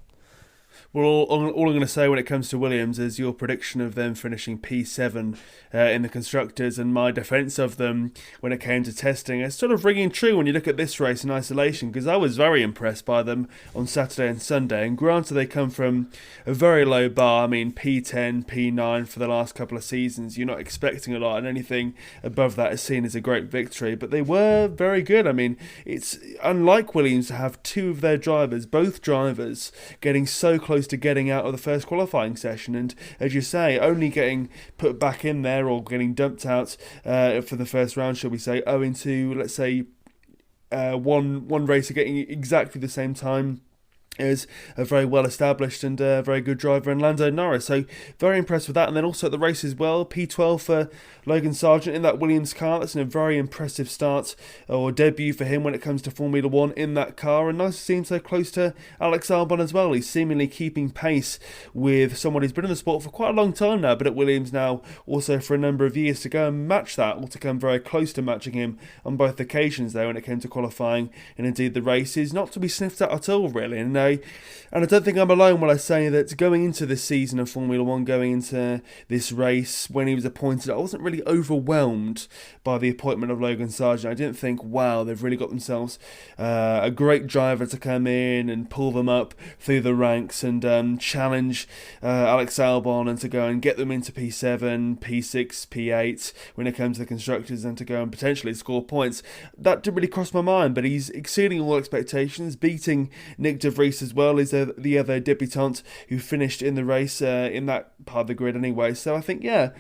Well, all I'm going to say when it comes to Williams is your prediction of them finishing P7 in the Constructors and my defence of them when it came to testing is sort of ringing true when you look at this race in isolation, because I was very impressed by them on Saturday and Sunday. And granted, they come from a very low bar. I mean, P10, P9 for the last couple of seasons. You're not expecting a lot, and anything above that is seen as a great victory. But they were very good. I mean, it's unlike Williams to have two of their drivers, both drivers, getting so close to getting out of the first qualifying session, and as you say, only getting put back in there or getting dumped out for the first round, shall we say, owing to, let's say, one racer getting exactly the same time is a very well established and very good driver in Lando Norris. So very impressed with that. And then also at the race as well, P12 for Logan Sargent in that Williams car. That's a very impressive start or debut for him when it comes to Formula 1 in that car. And nice to see him so close to Alex Albon as well. He's seemingly keeping pace with someone who's been in the sport for quite a long time now, but at Williams now also for a number of years, to go and match that, or to come very close to matching him on both occasions there when it came to qualifying and indeed the race, is not to be sniffed at all, really. And I don't think I'm alone when I say that going into this season of Formula 1, going into this race, when he was appointed, I wasn't really overwhelmed by the appointment of Logan Sargent. I didn't think, wow, they've really got themselves a great driver to come in and pull them up through the ranks and challenge Alex Albon and to go and get them into P7, P6, P8 when it comes to the Constructors, and to go and potentially score points. That didn't really cross my mind, but he's exceeding all expectations, beating Nick De Vries as well, is the other debutant who finished in the race in that part of the grid anyway. So I think, yeah,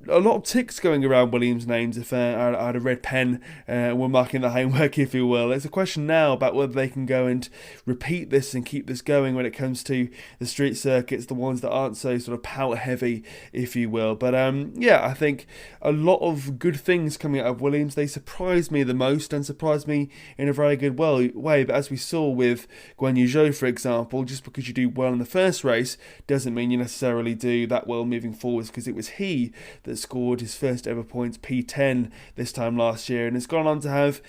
a lot of ticks going around Williams' names if I had a red pen we're marking the homework, if you will. It's a question now about whether they can go and repeat this and keep this going when it comes to the street circuits, the ones that aren't so sort of power heavy, if you will. But yeah, I think a lot of good things coming out of Williams. They surprised me the most, and surprised me in a very good way. But as we saw with Guan Yu Zhou, for example, just because you do well in the first race doesn't mean you necessarily do that well moving forwards, because it was he that scored his first ever points, P10, this time last year, and has gone on to have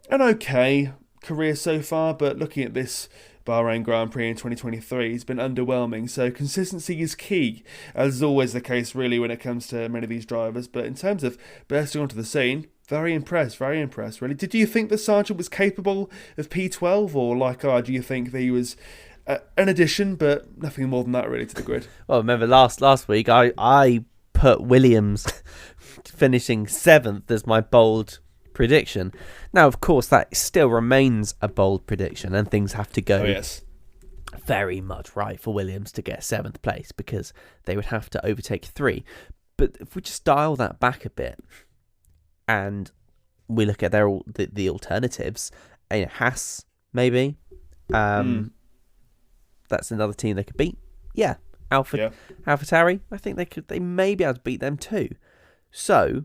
an okay career so far. But looking at this Bahrain Grand Prix in 2023, it's been underwhelming. So consistency is key, as is always the case really when it comes to many of these drivers. But in terms of bursting onto the scene, very impressed really. Did you think that Sargent was capable of P12, or like do you think that he was an addition but nothing more than that really to the grid? Well, remember last week I put Williams finishing 7th as my bold prediction. Now, of course, that still remains a bold prediction, and things have to go very much right for Williams to get 7th place, because they would have to overtake 3. But if we just dial that back a bit and we look at the alternatives, Haas maybe, that's another team they could beat. Yeah. AlphaTauri, I think they may be able to beat them too. So,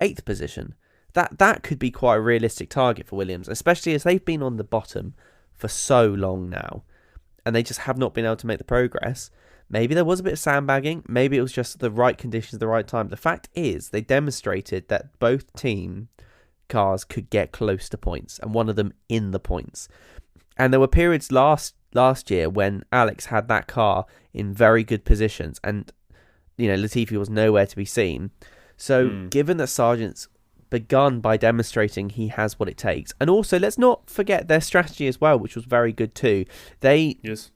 8th position. That could be quite a realistic target for Williams, especially as they've been on the bottom for so long now, and they just have not been able to make the progress. Maybe there was a bit of sandbagging. Maybe it was just the right conditions at the right time. The fact is, they demonstrated that both team cars could get close to points, and one of them in the points. And there were periods last year when Alex had that car in very good positions, and Latifi was nowhere to be seen. So given that Sargent's begun by demonstrating he has what it takes, and also let's not forget their strategy as well, which was very good too. It was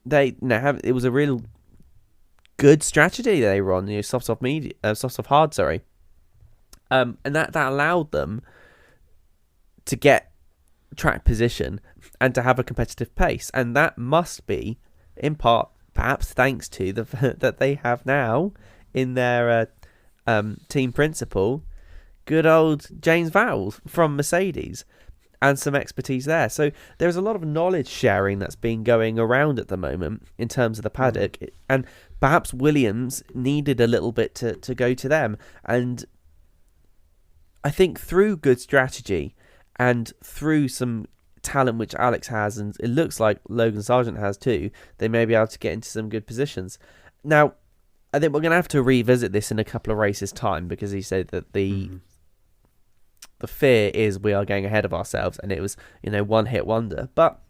a real good strategy they were on, soft hard, and that allowed them to get track position and to have a competitive pace, and that must be in part perhaps thanks to that they have now in their team principal good old James Vowles from Mercedes, and some expertise there. So there's a lot of knowledge sharing that's been going around at the moment in terms of the paddock, and perhaps Williams needed a little bit to go to them. And I think through good strategy and through some talent which Alex has, and it looks like Logan Sargent has too, they may be able to get into some good positions. Now, I think we're going to have to revisit this in a couple of races' time, because he said that the fear is we are going ahead of ourselves, and it was, one hit wonder. But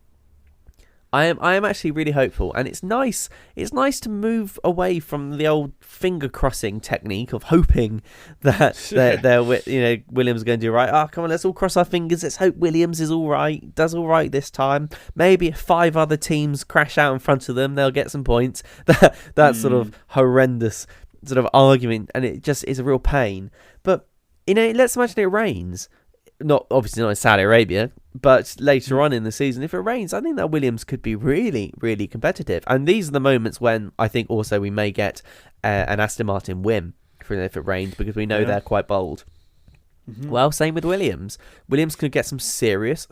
I am actually really hopeful, and it's nice. It's nice to move away from the old finger crossing technique of hoping that Williams are going to do right. Oh, come on, let's all cross our fingers. Let's hope Williams is all right, does all right this time. Maybe if 5 other teams crash out in front of them, they'll get some points. That sort of horrendous sort of argument, and it just is a real pain. But let's imagine it rains. Obviously not in Saudi Arabia, but later on in the season, if it rains, I think that Williams could be really, really competitive. And these are the moments when I think also we may get an Aston Martin win if it rains, because we know they're quite bold. Mm-hmm. Well, same with Williams. Williams could get some serious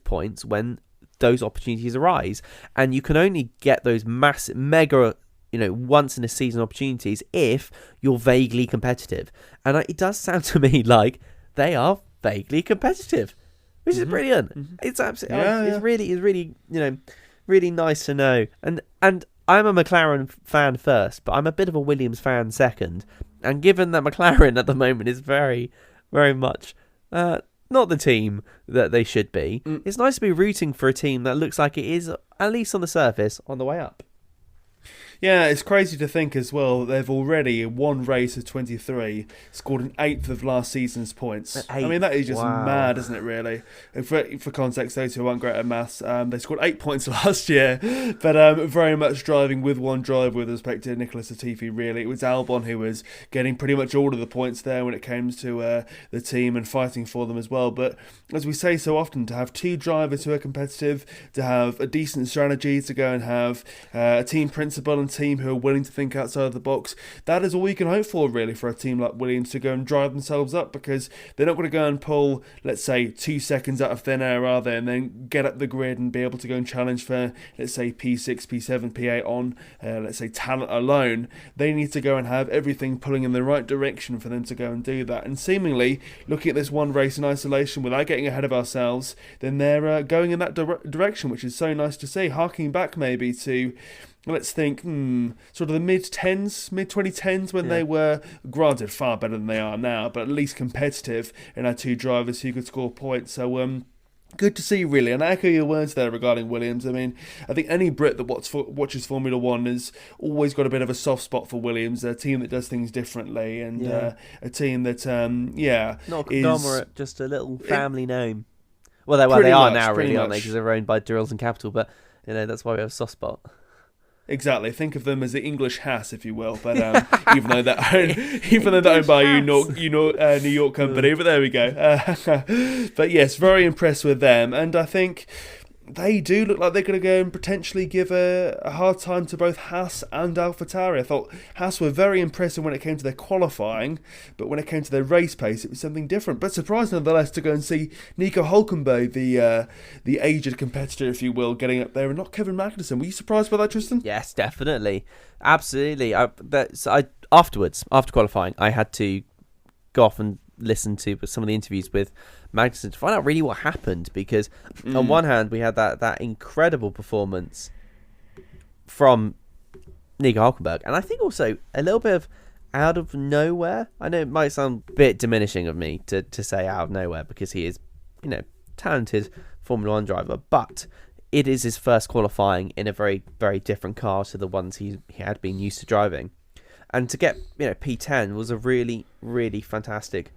points when those opportunities arise, and you can only get those massive, mega, once in a season opportunities if you're vaguely competitive. And it does sound to me like they are vaguely competitive, which is brilliant. Mm-hmm. It's absolutely, it's really, really nice to know. And I'm a McLaren fan first, but I'm a bit of a Williams fan second. And given that McLaren at the moment is very, very much not the team that they should be, it's nice to be rooting for a team that looks like it is, at least on the surface, on the way up. Yeah, it's crazy to think as well, they've already, in one race of 23, scored an 8th of last season's points. I mean, that is just mad, isn't it, really? For context, those who aren't great at maths, they scored 8 points last year, but very much driving with one driver with respect to Nicholas Latifi, really. It was Albon who was getting pretty much all of the points there when it came to the team and fighting for them as well. But as we say so often, to have 2 drivers who are competitive, to have a decent strategy, to go and have a team principal and team who are willing to think outside of the box, that is all we can hope for, really, for a team like Williams to go and drive themselves up, because they're not going to go and pull, let's say, 2 seconds out of thin air, are they, and then get up the grid and be able to go and challenge for, let's say, P6, P7, P8 on, let's say, talent alone. They need to go and have everything pulling in the right direction for them to go and do that. And seemingly, looking at this one race in isolation without getting ahead of ourselves, then they're going in that direction, which is so nice to see, harking back maybe to, let's think, sort of the mid-2010s when they were, granted, far better than they are now, but at least competitive, and had 2 drivers who could score points. So, good to see, really. And I echo your words there regarding Williams. I mean, I think any Brit that watches Formula 1 has always got a bit of a soft spot for Williams, a team that does things differently, and a team that, not a conglomerate, just a little family name. Well, they are now, really, aren't they? Because they're owned by Durrelson Capital, but, that's why we have a soft spot. Exactly. Think of them as the English Haas, if you will. But even though they're owned by a New York company, but there we go. But yes, very impressed with them, and I think they do look like they're going to go and potentially give a hard time to both Haas and AlphaTauri. I thought Haas were very impressive when it came to their qualifying, but when it came to their race pace, it was something different. But surprised nonetheless to go and see Nico Hülkenberg, the aged competitor, if you will, getting up there, and not Kevin Magnussen. Were you surprised by that, Tristan? Yes, definitely, absolutely. Afterwards, after qualifying, I had to go off and listen to some of the interviews with Magnussen to find out really what happened, because on one hand we had that incredible performance from Nico Hülkenberg, and I think also a little bit of out of nowhere. I know it might sound a bit diminishing of me to say out of nowhere, because he is talented Formula 1 driver, but it is his first qualifying in a very, very different car to the ones he had been used to driving, and to get P10 was a really, really fantastic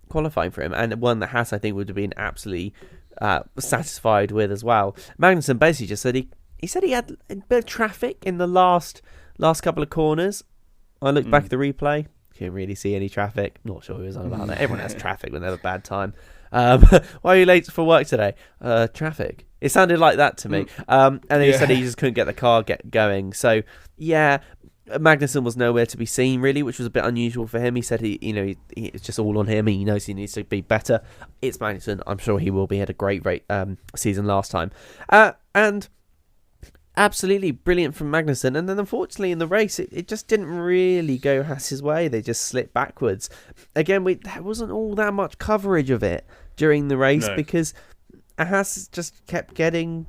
qualifying for him, and one that Haas, I think, would have been absolutely satisfied with as well. Magnussen basically just said he said he had a bit of traffic in the last couple of corners. I looked back at the replay, couldn't really see any traffic. Not sure who was on about that. Everyone has traffic when they have a bad time. Why are you late for work today? Traffic. It sounded like that to me. And he said he just couldn't get the car going. So yeah, Magnussen was nowhere to be seen, really, which was a bit unusual for him. He said it's just all on him. He knows he needs to be better. It's Magnussen. I'm sure he will be. He had a great season last time. And absolutely brilliant from Magnussen. And then unfortunately in the race, it just didn't really go Haas's way. They just slipped backwards. Again, there wasn't all that much coverage of it during the race, because Haas just kept getting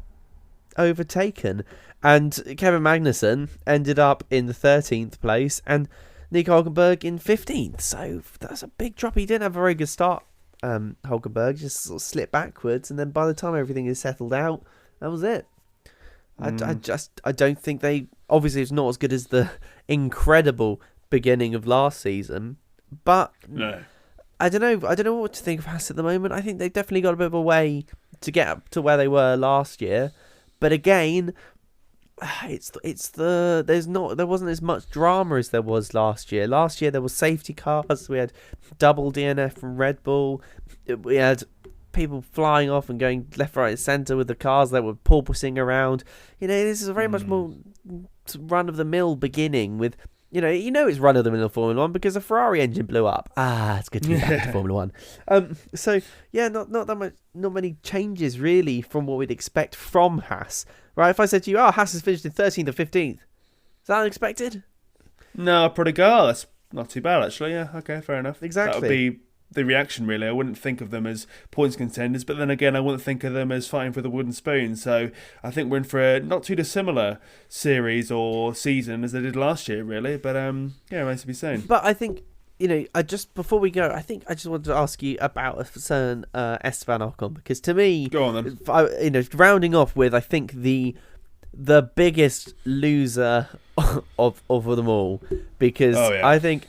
overtaken. And Kevin Magnussen ended up in the 13th place and Nico Hülkenberg in 15th. So that's a big drop. He didn't have a very good start, Hülkenberg. Just sort of slipped backwards. And then by the time everything is settled out, that was it. I don't think they. Obviously, it's not as good as the incredible beginning of last season, but No. I don't know. I don't know what to think of Haas at the moment. I think they've definitely got a bit of a way to get up to where they were last year, but again, there wasn't as much drama as there was last year. Last year there was safety cars. We had double DNF from Red Bull. We had people flying off and going left, right, and centre with the cars that were porpoising around. This is a very much more run of the mill beginning with. It's run of the mill Formula One because a Ferrari engine blew up. It's good to be back to Formula One. So yeah, not that much, not many changes really from what we'd expect from Haas. Right? If I said to you, Haas has finished in 13th or 15th, is that unexpected? No, probably go. That's not too bad actually. Yeah, okay, fair enough. Exactly. That would be the reaction really. I wouldn't think of them as points contenders, but then again I wouldn't think of them as fighting for the wooden spoon. So I think we're in for a not too dissimilar series or season as they did last year really, but remains to be seen. But I think before we go, I think I just wanted to ask you about a certain Esteban Ocon, because to me, go on then. Rounding off with I think the biggest loser of them all, because I think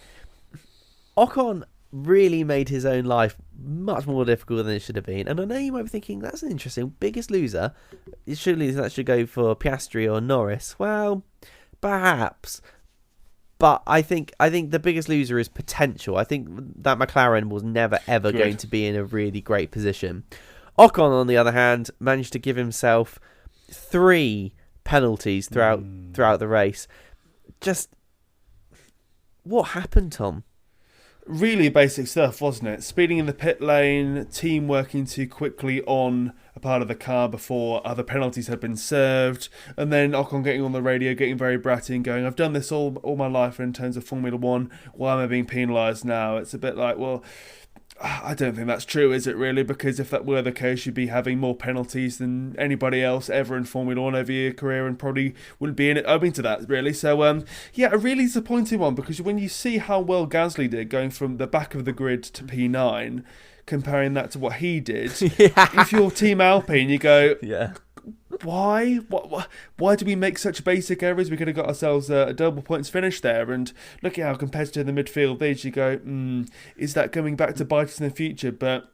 Ocon really made his own life much more difficult than it should have been. And I know you might be thinking, that's an interesting biggest loser. Surely that should go for Piastri or Norris. Well, perhaps. But I think the biggest loser is potential. I think that McLaren was never ever going to be in a really great position. Ocon, on the other hand, managed to give himself 3 penalties throughout the race. Just what happened, Tom? Really basic stuff, wasn't it? Speeding in the pit lane, team working too quickly on a part of the car before other penalties had been served, and then Ocon getting on the radio, getting very bratty and going, I've done this all my life in terms of Formula 1, why am I being penalised now? It's a bit like, well, I don't think that's true, is it really? Because if that were the case, you'd be having more penalties than anybody else ever in Formula 1 over your career and probably wouldn't be in it owing to that, really. So, a really disappointing one, because when you see how well Gasly did going from the back of the grid to P9, comparing that to what he did, if you're Team Alpine, you go, why? Why do we make such basic errors? We could have got ourselves a double points finish there. And look at how competitive the midfield is. You go, is that going back to bite us in the future? But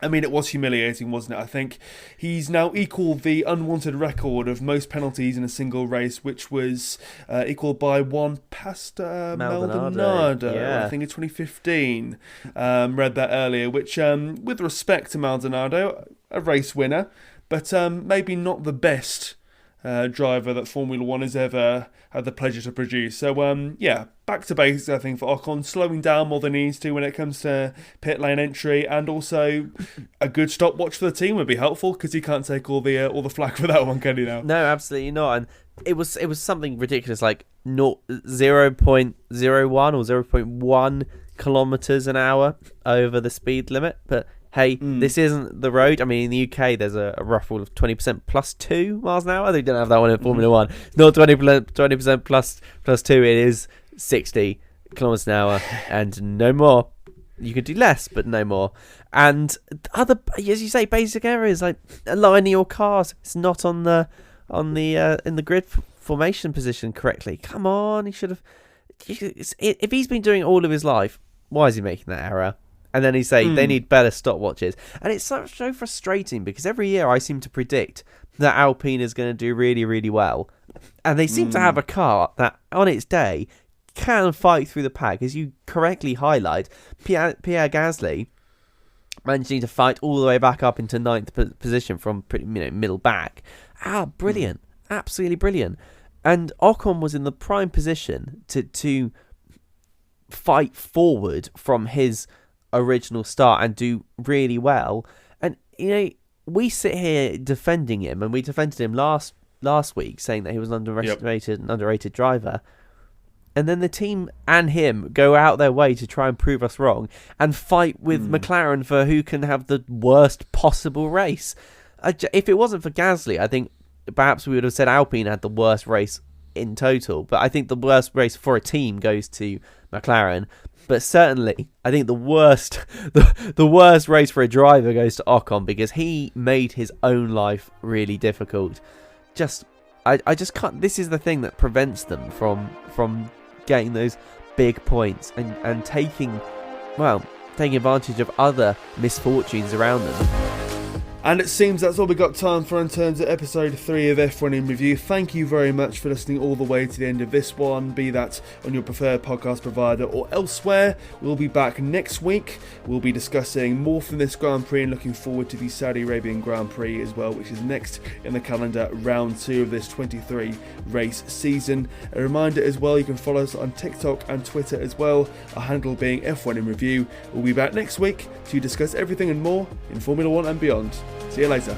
I mean, it was humiliating, wasn't it? I think he's now equalled the unwanted record of most penalties in a single race, which was equalled by one past Maldonado. I think in 2015. Read that earlier, which, with respect to Maldonado, a race winner, but maybe not the best driver that Formula 1 has ever had the pleasure to produce. So, back to basics, I think, for Ocon, slowing down more than he needs to when it comes to pit lane entry, and also a good stopwatch for the team would be helpful, because he can't take all the flack for that one, can he now? No, absolutely not. And it was something ridiculous, like 0.01 or 0.1 kilometres an hour over the speed limit, but hey, this isn't the road. I mean, in the UK, there's a rough rule of 20% plus 2 miles an hour. They don't have that one in Formula 1. It's not 20% plus 2. It is 60 kilometers an hour and no more. You can do less, but no more. And other, as you say, basic areas like aligning your cars. It's not in the grid formation position correctly. Come on, he should have. If he's been doing it all of his life, why is he making that error? And then he say they need better stopwatches. And it's so frustrating, because every year I seem to predict that Alpine is going to do really, really well. And they seem to have a car that, on its day, can fight through the pack. As you correctly highlight, Pierre Gasly managing to fight all the way back up into 9th position from pretty middle back. Brilliant. Absolutely brilliant. And Ocon was in the prime position to fight forward from his original start and do really well. And we sit here defending him, and we defended him last week, saying that he was an underrated driver, and then the team and him go out their way to try and prove us wrong and fight with McLaren for who can have the worst possible race. If it wasn't for Gasly, I think perhaps we would have said Alpine had the worst race in total, but I think the worst race for a team goes to McLaren. But certainly, I think the worst race for a driver goes to Ocon, because he made his own life really difficult. I just can't. This is the thing that prevents them from getting those big points and taking advantage of other misfortunes around them. And it seems that's all we got time for in terms of episode 3 of F1 in Review. Thank you very much for listening all the way to the end of this one, be that on your preferred podcast provider or elsewhere. We'll be back next week. We'll be discussing more from this Grand Prix and looking forward to the Saudi Arabian Grand Prix as well, which is next in the calendar, round 2 of this 23 race season. A reminder as well, you can follow us on TikTok and Twitter as well, our handle being F1 in Review. We'll be back next week to discuss everything and more in Formula 1 and beyond. See you later.